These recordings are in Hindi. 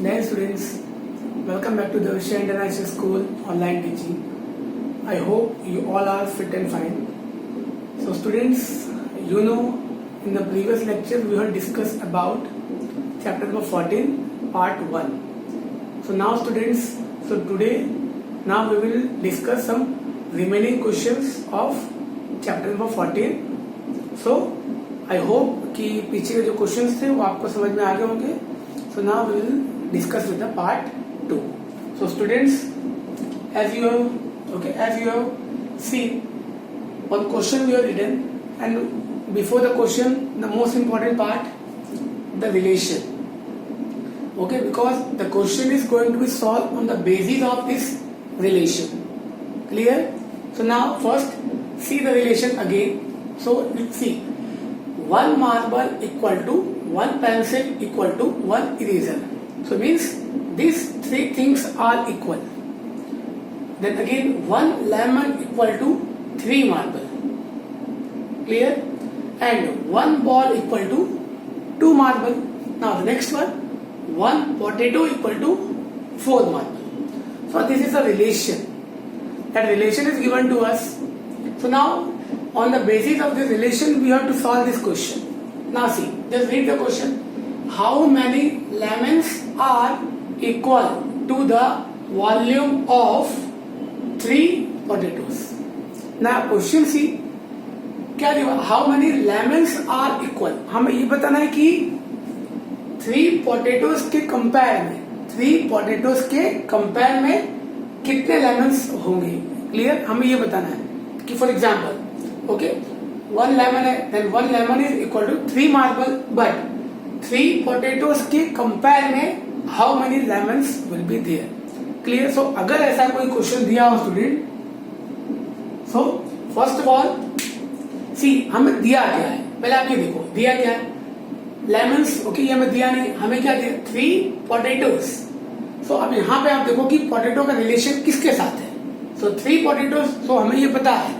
Dear students, welcome back to the Vishay International School online teaching. I hope you all are fit and fine. So students, in the previous lecture we had discussed about chapter number 14 part 1. So now students, today we will discuss some remaining questions of chapter number 14. So I hope कि पीछे के जो क्वेश्चंस थे वो आपको समझ में आ गए होंगे. So now we will discuss with the part 2. So students, as you have seen one question we have written, and before the question the most important part, the relation. Okay, because the question is going to be solved on the basis of this relation. Clear? So now first see the relation again. So let's see, one marble equal to one pencil equal to one eraser. So means these three things are equal. Then again, one lemon equal to three marble. Clear? And one ball equal to two marble. Now the next one potato equal to four marble. So this is a relation. That relation is given to us. So now on the basis of this relation we have to solve this question. Now see, just read the question. How many lemons are equal to the volume of 3 potatoes? Now question see, क्या दिया? How many lemons are equal? हमें ये बताना है कि 3 potatoes के कंपेयर में कितने lemons होंगे. क्लियर? हमें ये बताना है कि फॉर एग्जाम्पल, ओके, 1 lemon है, then 1 lemon is equal to 3 marble, but 3 potatoes के कंपेयर में how many lemons will be there. Clear? So अगर ऐसा कोई क्वेश्चन दिया हो student, so first of all see हमें दिया क्या है, पहले आप ये देखो दिया क्या है, लेमन्स. ओके, ये हमें दिया नहीं, हमें क्या दिया, 3 potatoes. सो अब यहाँ पे आप देखो कि पोटैटो का रिलेशन किसके साथ है. सो 3 potatoes, सो हमें ये पता है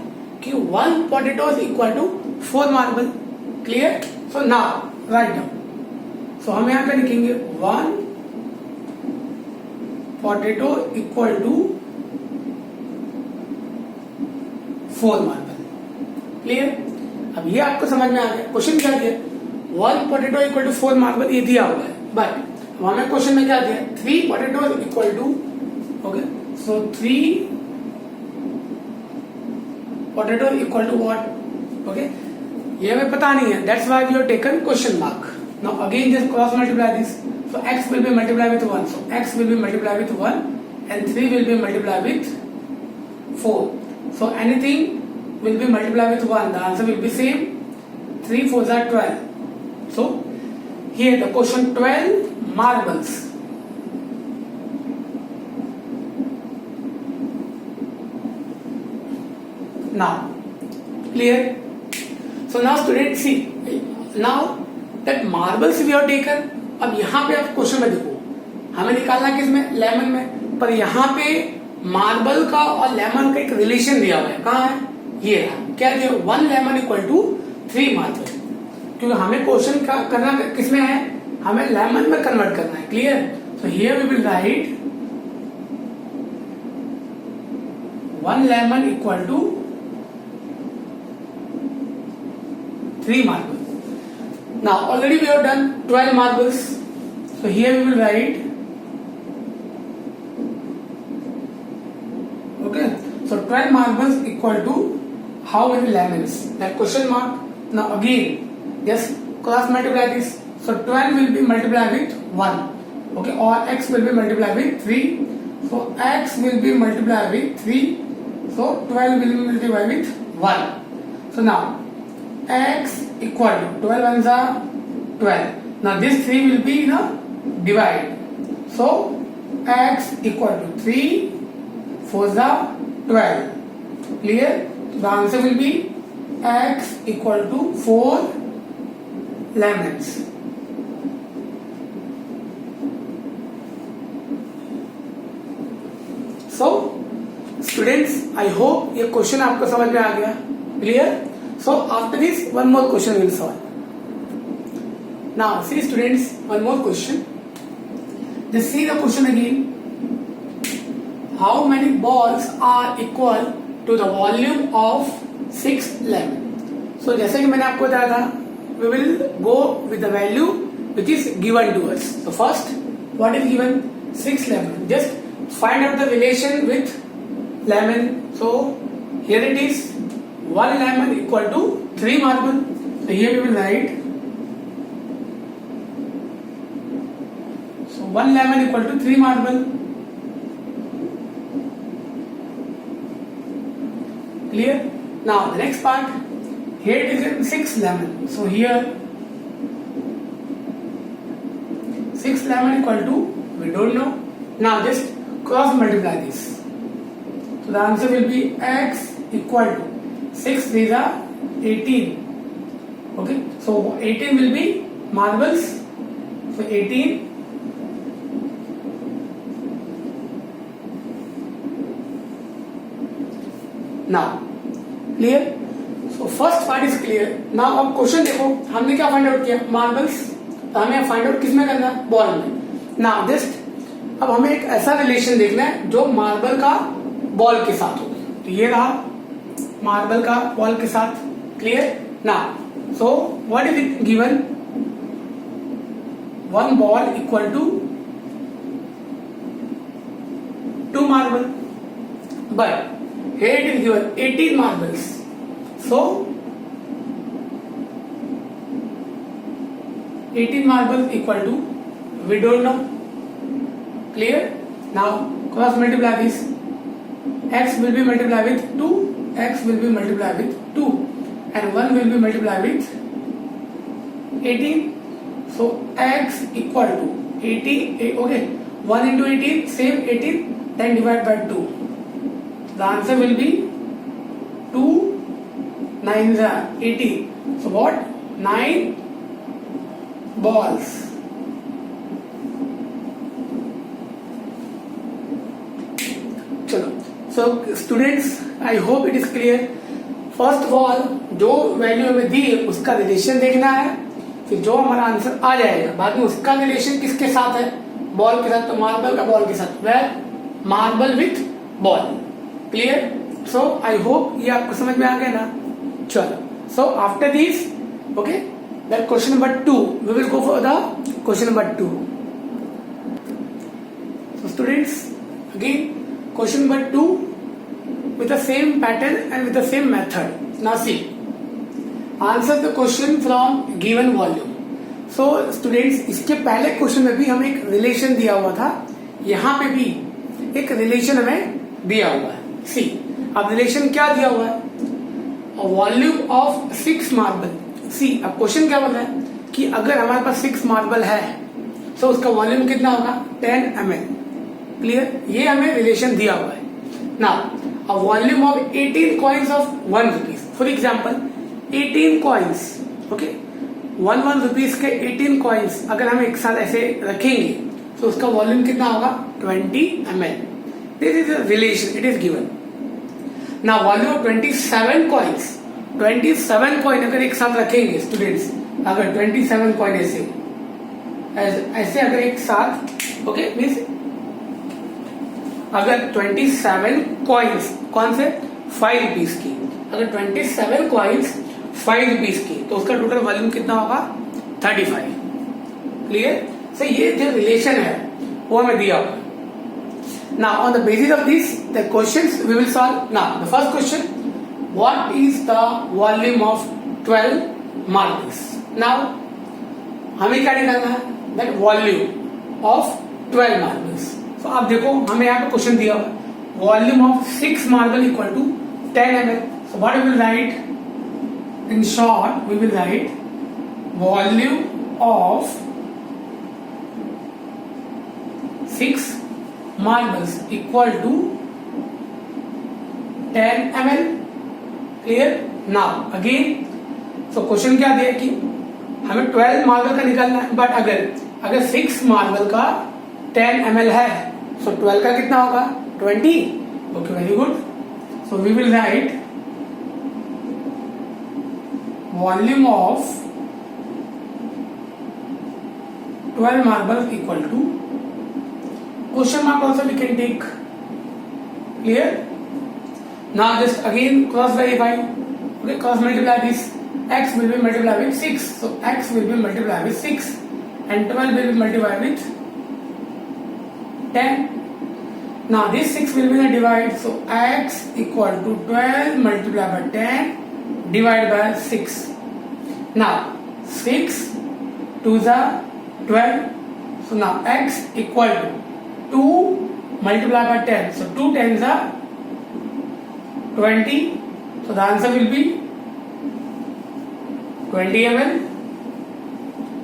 कि 1 potato is equal to 4 marble. Clear? So now write down. So हम यहाँ पे लिखेंगे 1 potato equal to 4 marble. Clear? अब ये आपको समझ में आ गया. क्वेश्चन क्या दिया, 1 potato equal to 4 marble ये दिया हुआ है, बट हमें क्वेश्चन में क्या दिया, 3 potatoes equal to, okay, so 3 potatoes equal to what? Okay, ये हमें पता नहीं है, that's why we have taken question mark. Now again just cross multiply this. So x will be multiplied with 1. So x will be multiplied with 1 and 3 will be multiplied with 4. So anything will be multiplied with 1. The answer will be same. 3 4s are 12. So here the question, 12 marbles. Now clear? So now students see, now that marbles we have taken. अब यहाँ पे आप क्वेश्चन में देखो, हमें निकालना किसमें, लेमन में, पर यहाँ पे मार्बल का और लेमन का एक रिलेशन दिया हुआ है. कहाँ है, ये रहा. क्या दिया, 1 lemon इक्वल टू 3 मार्बल. क्योंकि हमें क्वेश्चन का करना किसमें है, हमें लेमन में कन्वर्ट करना है. Clear? So here we will write 1 lemon equal to 3 marbles. Now already we have done 12 marbles. So here we will write, okay, so 12 marbles equal to how many lemons? That question mark. Now again just cross multiply this. So 12 will be multiplied with 1. Okay, or x will be multiplied with 3. So x will be multiplied with 3. So 12 will be multiplied with 1. So now x equal to 12 ones are 12. Now this 3 will be divide. So x equal to 3 4s are 12. Clear? The answer will be x equal to 4 lemons. So students, I hope ये क्वेश्चन आपको समझ में आ गया. Clear? So after this, one more question will solve. Now see students, one more question. Just see the question again. How many balls are equal to the volume of 6 lemon? So जैसे कि मैंने आपको बताया था, we will go with the value which is given to us. So first, what is given? 6 lemon. Just find out the relation with lemon. So here it is, 1 lemon equal to 3 marble. So here we will write, so 1 lemon equal to 3 marble. Clear? Now the next part, here it is 6 lemon. So here 6 lemon equal to, we don't know. Now just cross multiply this. So the answer will be x equal to 6 3 are 18. Okay, so 18 will be marbles. So 18 now. Clear? So first part is clear. Now अब क्वेश्चन देखो, हमने क्या फाइंड आउट किया? मार्बल्स. तो हमें फाइंड आउट किस में करना है? बॉल में. नाउ जस्ट अब हमें एक ऐसा रिलेशन देखना है जो मार्बल का बॉल के साथ हो. तो ये रहा मार्बल का बॉल के साथ. Clear? Now so what is it given? 1 ball equal to 2 marble. But here it is given 18 marbles. So 18 marbles equal to, we don't know. Clear? Now cross multiply this. X will be multiplied with 2, x will be multiplied with 2, and 1 will be multiplied with 18. So x equal to 18. Okay, 1 into 18 same 18, then divide by 2. The answer will be 2 9s are 18. So what? 9 balls. चलो. So students, I hope it is clear. First of all, जो वैल्यू हमें दी है उसका रिलेशन देखना है. फिर जो हमारा आंसर आ जाएगा, बाद में उसका रिलेशन किसके साथ है? बॉल के साथ. तो मार्बल का बॉल के साथ. Where marble with ball. Clear? So I hope ये आपको समझ में आ गया ना. चलो. So after this, okay, that question number 2, we will go for the question number 2. So students, again question number 2 with the same pattern and with the same method. Now see, answer the question from given volume. So students, इसके पहले क्वेश्चन में भी हमें एक रिलेशन दिया हुआ था, यहाँ पे भी एक रिलेशन हमें दिया हुआ है. सी, अब रिलेशन क्या दिया हुआ है? Volume of 6 marble. सी, अब क्वेश्चन क्या बोल रहा है कि अगर हमारे पास 6 मार्बल है तो उसका वॉल्यूम कितना होगा? 10 ml. क्लियर? ये हमें रिलेशन दिया हुआ है. Now a volume of 18 coins of 1 rupees. For example 18 coins. Okay, 1 rupees के 18 कॉइन्स अगर हम एक साथ ऐसे रखेंगे तो उसका वॉल्यूम कितना होगा? 20 ml. This is a relation, it is given. Now value of 27 coins. 27 coin अगर एक साथ रखेंगे स्टूडेंट्स, अगर 27 coin ऐसे अगर एक साथ, ओके, मीन्स अगर 27 coins कौन से? 5 रुपीज की. अगर 27 coins 5 रुपीज की तो उसका टोटल वॉल्यूम कितना होगा? 35. क्लियर? सो ये जो रिलेशन है वो हमें दिया होगा. Now on the basis of this, the questions we will solve. Now the first question, what is the volume of 12 marbles? Now हमें क्या निकालना है? That volume of 12 marbles. So आप देखो हमें यहाँ पे क्वेश्चन दिया हुआ है, volume of 6 marble equal to 10 ml. So what we will write? In short, we will write volume of 6 marbles equal to 10 ml. Clear? Now again, so question क्या दिया कि हमें 12 मार्बल का निकालना है, बट अगर 6 मार्बल का 10 ml है, सो 12 का कितना होगा? 20. Okay, very good. So we will write volume of 12 marble equal to question mark also we can take. Clear? Now just again cross verify. Okay, cross multiply this. X will be multiplied with 6. So x will be multiplied with 6 and 12 will be multiplied with 10. Now this 6 will be the divide. So x equal to 12 multiplied by 10 divided by 6. Now 6 to the 12. So now x equal to 2 multiplied by 10. So 2 tens are 20. So the answer will be 20 ml.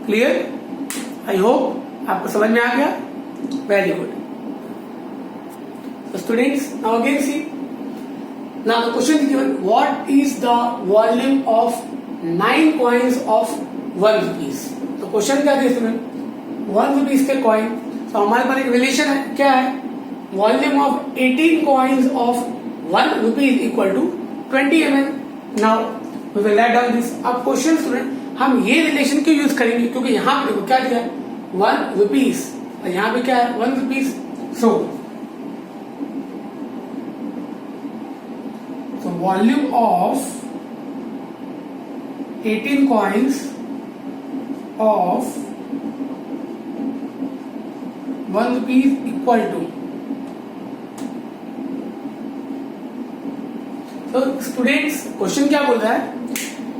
Clear? I hope आपको समझ में आ गया. Very good. So students, now again see. Now the question is given. What is the volume of 9 coins of 1 rupees? तो क्वेश्चन क्या दिया इसमें? 1 rupees के कॉइन. तो हमारे पास एक रिलेशन है. क्या है? Volume of 18 coins of 1 rupees equal to 20 ml. Now we will write down this. अब क्वेश्चन स्टूडेंट हम ये रिलेशन क्यों यूज करेंगे? क्योंकि यहाँ पे देखो क्या दिया है? 1 rupees और यहाँ पे क्या है? 1 rupees. So volume of 18 coins of 1 rupees equal to. तो स्टूडेंट्स क्वेश्चन क्या बोल रहा है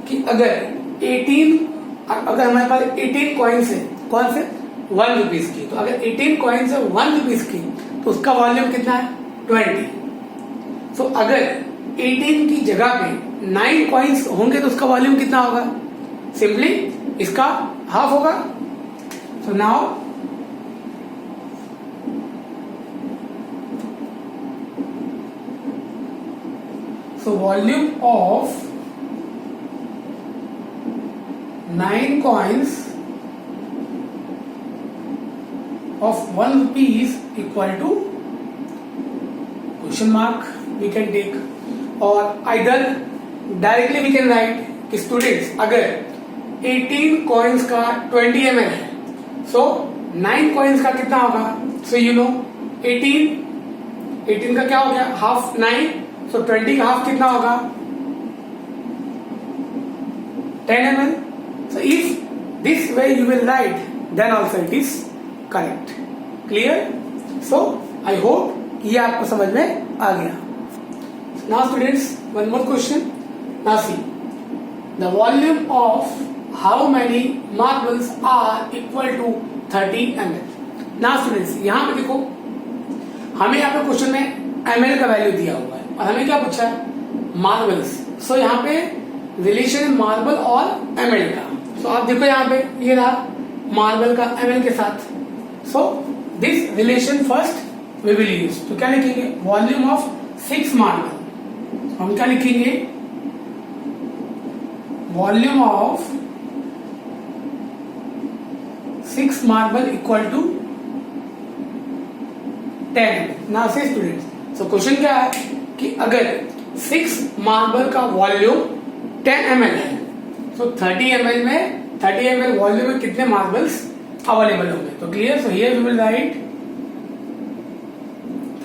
कि अगर हमारे पास 18 कॉइन्स है, कौन से? 1 रुपीज की. तो अगर 18 कॉइन्स है 1 रुपीज की तो उसका वॉल्यूम कितना है? 20. सो अगर 18 की जगह पे 9 कॉइन्स होंगे तो उसका वॉल्यूम कितना होगा? सिंपली इसका हाफ होगा. So now so volume of 9 coins of 1 rupees equal to question mark we can take, or either directly we can write कि स्टूडेंट्स अगर 18 coins का 20 ml है so 9 coins का कितना होगा? so you know 18 का क्या हो गया? हाफ 9. So 20 का हाफ कितना होगा? 10 ml. So if this way you will write, then also it is correct. Clear? So I hope ये आपको समझ में आ गया. Now students, one more question. Now see, the volume of how many marbles are equal to 30 ml. Now students, यहाँ पे देखो हमें यहाँ पे क्वेश्चन में ml का वैल्यू दिया हुआ है और हमें क्या पूछा है? मार्बल्स. सो यहाँ पे रिलेशन है मार्बल और ml का. सो आप देखो यहाँ पे ये रहा मार्बल का ml के साथ. So this relation first we will use. तो क्या लिखेंगे? Volume of 6 marble. हम क्या लिखेंगे? Volume of 6 marble equal to 10. Now say students, so question क्या है कि अगर 6 मार्बल का वॉल्यूम 10 ml है तो 30 ml वॉल्यूम में कितने मार्बल्स अवेलेबल होंगे? तो clear. So here we will write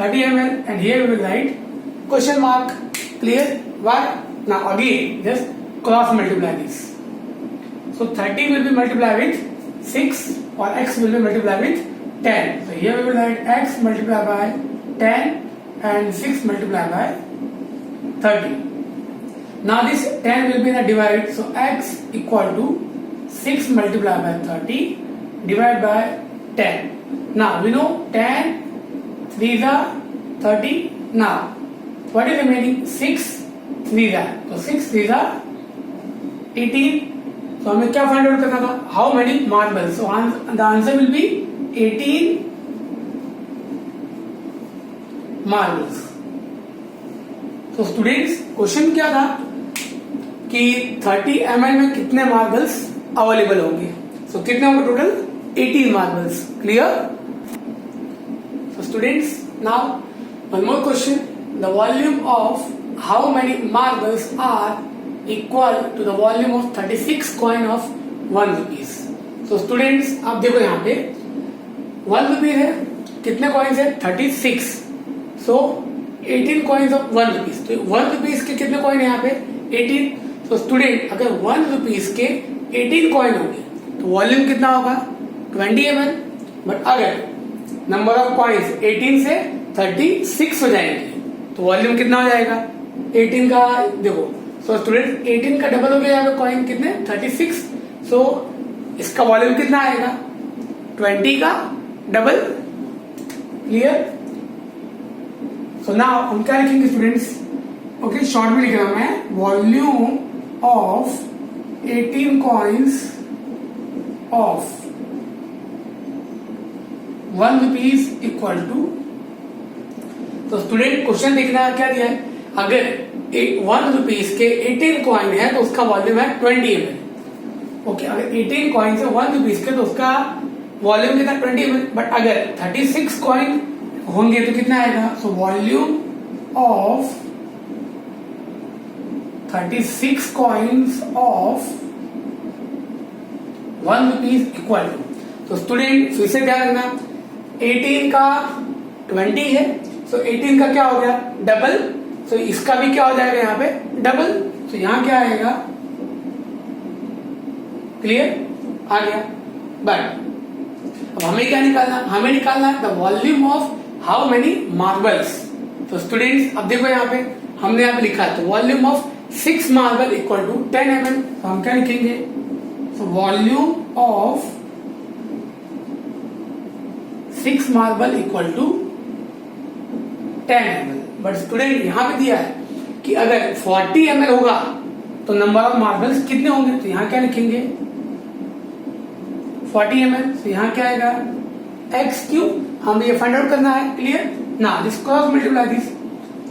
30 ml and here we will write question mark. Clear? Why? Now again just cross multiply this. So 30 will be multiply with 6 और x will be multiplied with 10. So here we will write x multiplied by 10 and 6 multiplied by 30. Now this 10 will be in a divide. So x equal to 6 multiplied by 30 divided by 10. Now we know 10 3s are 30. Now what is remaining? 6 3s are. So 6 3s are 18. तो हमें क्या फाइंड आउट करना था? How many marbles. So the answer will be 18 marbles. तो स्टूडेंट्स क्वेश्चन क्या था कि 30 ml में कितने मार्बल्स अवेलेबल होंगे? सो कितने होंगे total? 18 marbles. Clear? So students now one more question. The volume of how many marbles are equal to the volume of 36 coin of 1 rupees. So students आप देखो यहाँ पे 1 रुपीज है कितने कॉइन्स है 36, सो 18 कॉइन्स ऑफ 1 रुपीज। तो 1 रुपीज के कितने कॉइन है यहाँ पे 18। तो स्टूडेंट अगर 1 रुपीज के 18 कॉइन होंगे तो वॉल्यूम कितना होगा 20 ml। बट अगर नंबर ऑफ कॉइन्स 18 से 36 हो जाएंगे तो वॉल्यूम कितना हो जाएगा 18 का देखो। सो स्टूडेंट 18 का डबल हो गया यहाँ पे कॉइन कितने 36। सो इसका वॉल्यूम कितना आएगा 20 का डबल। क्लियर। सो नाउ हम क्या लिखेंगे स्टूडेंट्स, ओके शॉर्ट में लिख रहा हूं मैं, volume of 18 coins of 1 rupees equal to. तो स्टूडेंट क्वेश्चन देखना क्या दिया है, अगर 1 रुपीज के 18 कॉइन है तो उसका वॉल्यूम है 20 ml। ओके, अगर 18 कॉइन है 1 रुपीज के तो उसका वॉल्यूम कितना 20 ml। बट अगर 36 कॉइन होंगे तो कितना आएगा, so volume of 36 coins of 1 rupees equal to. तो स्टूडेंट फिर से ध्यान रखना 18 का 20 है, सो 18 का क्या हो गया डबल। सो इसका भी क्या हो जाएगा यहाँ पे डबल। तो यहां क्या आएगा, क्लियर आ गया। बट अब हमें क्या निकालना, हमें निकालना है the volume of how many marbles. तो स्टूडेंट्स अब देखो यहाँ पे हमने यहाँ पे लिखा है तो volume of 6 marble equal to 10 ml। तो हम क्या लिखेंगे, so volume of 6 marble equal to 10 ml। But student यहां पे दिया है कि अगर 40 ml होगा तो नंबर ऑफ मार्बल्स कितने होंगे। तो यहां क्या लिखेंगे 40 ml। तो यहां क्या आएगा x क्यूब, हमें ये फाइंड आउट करना है। क्लियर ना, this cross multiply this,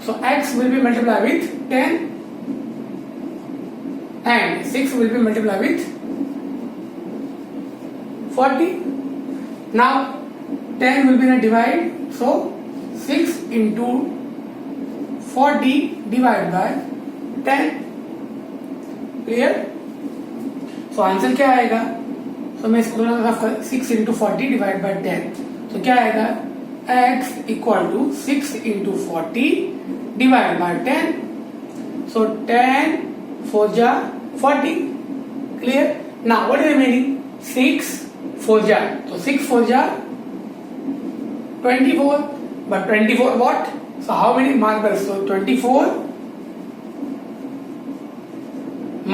so x will be multiply with 10 and 6 will be multiplied with 40. Now 10 will be in a divide, so 6 into 40 divided by 10. Clear? So answer क्या आएगा, so मैं इसको थोड़ा रफ कर 6 into 40 divided by 10, तो क्या आएगा x equal to 6 into 40 divided by 10, so 10 4 ja 40. Clear? Now what is remaining, 6 4 ja, so 6 4 ja 24, but 24 what, so how many marbles, so 24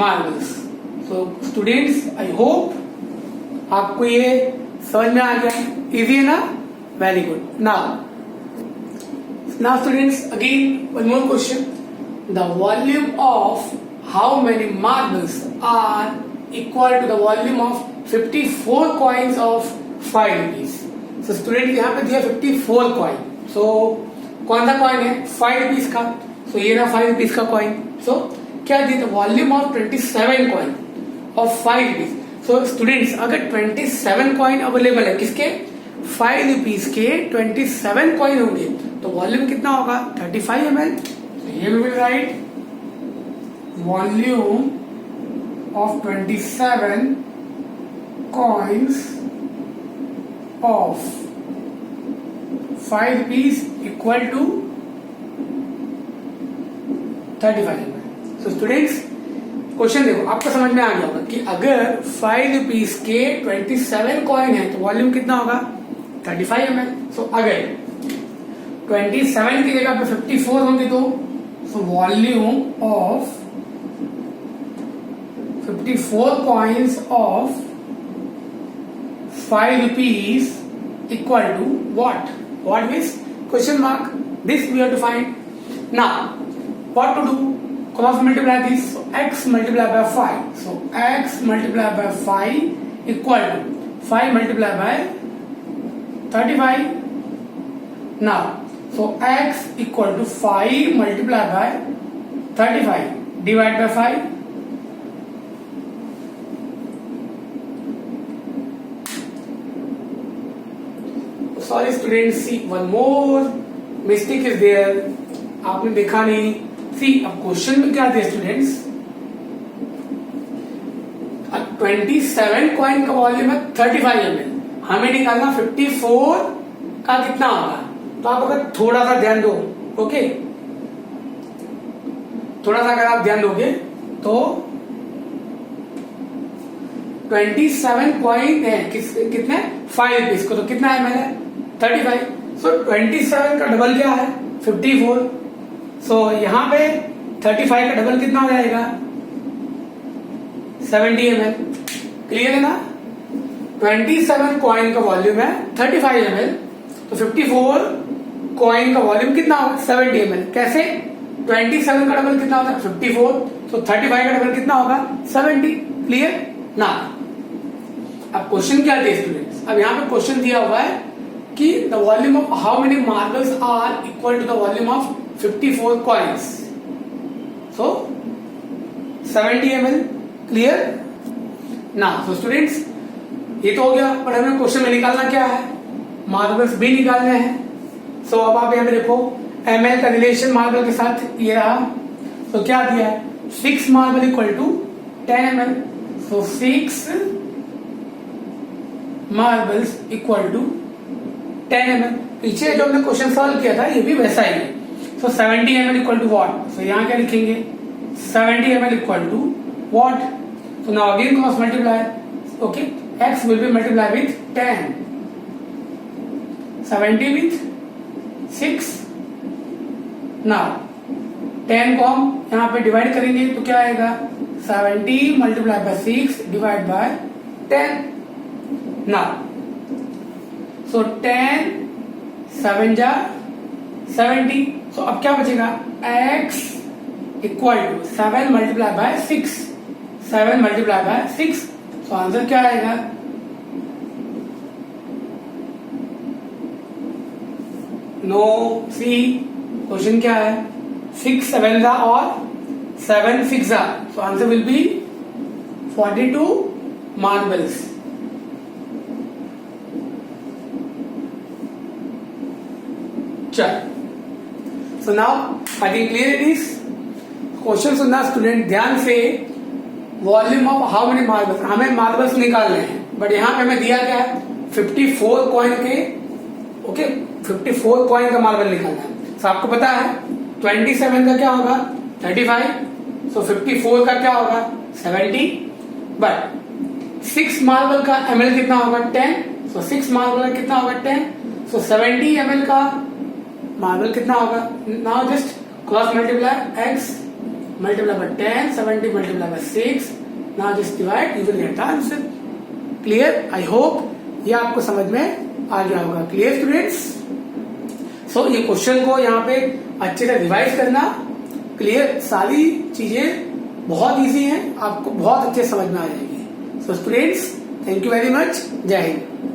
marbles. So students I hope आपको ये समझ में आ गया, इजी है ना, very good. now students again one more question, the volume of how many marbles are equal to the volume of 54 coins of 5 rupees. So student यहाँ पे दिया 54 coin, so कौन सा coin है 5 rupees का, so ये ना 5 rupees का coin, so क्या दिया volume of 27 coin of 5 rupees. so students अगर 27 coin अवेलेबल है किसके 5 rupees के 27 coin होंगे तो वॉल्यूम कितना होगा 35 ml. so here we will write volume of 27 coins of 5 rupees equal to 35 ml. So students question देखो आपको समझ में आ गया होगा कि अगर 5 रुपीज के 27 कॉइन है तो वॉल्यूम कितना होगा 35 ml. सो अगर 27 की जगह पे 54 होंगे तो volume of 54 coins of 5 rupees equal to what? What means question mark. This we have to find. Now, what to do? Cross multiply this. So x multiplied by 5. So x multiplied by 5 equal to 5 multiplied by 35. Now, so x equal to 5 multiplied by 35 divided by 5. Sorry students, see one more mistake is there. आपने देखा नहीं. See अब क्वेश्चन में क्या दिया स्टूडेंट्स, 27 कॉइन का वॉल्यूम है 35 ml, हमें निकालना 54 का का कितना होगा। तो आप अगर थोड़ा सा ध्यान दो, ओके, थोड़ा सा अगर आप ध्यान दोगे तो 27 पॉइंट है कितने 5 रुपीज को, तो कितना एमएल है 35। सो 27 का डबल क्या है 54। सो यहां पे 35 का डबल कितना हो जाएगा 70 ml। क्लियर है ना। 27 कॉइन का वॉल्यूम है 35 ml, तो 54 कॉइन का वॉल्यूम कितना होगा 70 ml। कैसे 27 का डबल कितना होगा 54, तो 35 का डबल कितना होगा 70। क्लियर ना। अब क्वेश्चन क्या थे स्टूडेंट्स, अब यहाँ पे क्वेश्चन दिया हुआ है कि the volume of how many marbles are equal to the volume of 54 coins, so 70 ml। Clear ना। सो स्टूडेंट्स ये तो हो गया, पर हमें क्वेश्चन में निकालना क्या है, मार्बल्स भी निकालने हैं। सो अब आप यहाँ पे देखो ml का रिलेशन मार्बल के साथ ये रहा, तो क्या दिया है 6 marble equal to 10 ml। So 6 marbles equal to 10 ml। पीछे जो हमने क्वेश्चन सॉल्व किया था ये भी वैसा ही है। So 70 ml equal to what, so यहाँ क्या लिखेंगे 70 ml equal to what. So now again cross multiply, okay, x will be multiplied with 10, 70 with 6। now 10 को हम यहाँ पे डिवाइड करेंगे तो क्या आएगा 70 multiply by 6 divide by 10। now so 10 7 जा 70, so अब क्या बचेगा x equal to 7 multiply by 6, 7 multiply by 6। तो आंसर क्या आएगा नो सी। क्वेश्चन क्या है 6 7 जा और 7 6 जा, तो आंसर विल बी 42 मार्बल्स। चल so now I think clear it is. Question सुनना स्टूडेंट ध्यान से। Volume of how many marbles, हमें मार्बल्स निकालने हैं, बट यहाँ पे हमें दिया क्या है 54 कॉइन के, ओके 54 कॉइन का मार्बल निकालना है। तो आपको पता है 27 का क्या होगा 35, सो 54 का क्या होगा 70, बट 6 मार्बल का ml कितना होगा 10, सो 6 मार्बल का कितना होगा 10, सो 70 ml का मार्बल कितना होगा। Now just cross multiply x multiply by 10, 70 multiply by 6, now just divide, you will get the answer। clear? I hope ये आपको समझ में आ गया होगा। clear students? so ये क्वेश्चन को यहाँ पे अच्छे से रिवाइज करना। clear? सारी चीजें बहुत इजी हैं, आपको बहुत अच्छे समझ में आ जाएगी। so students, thank you very much। जय हिंद।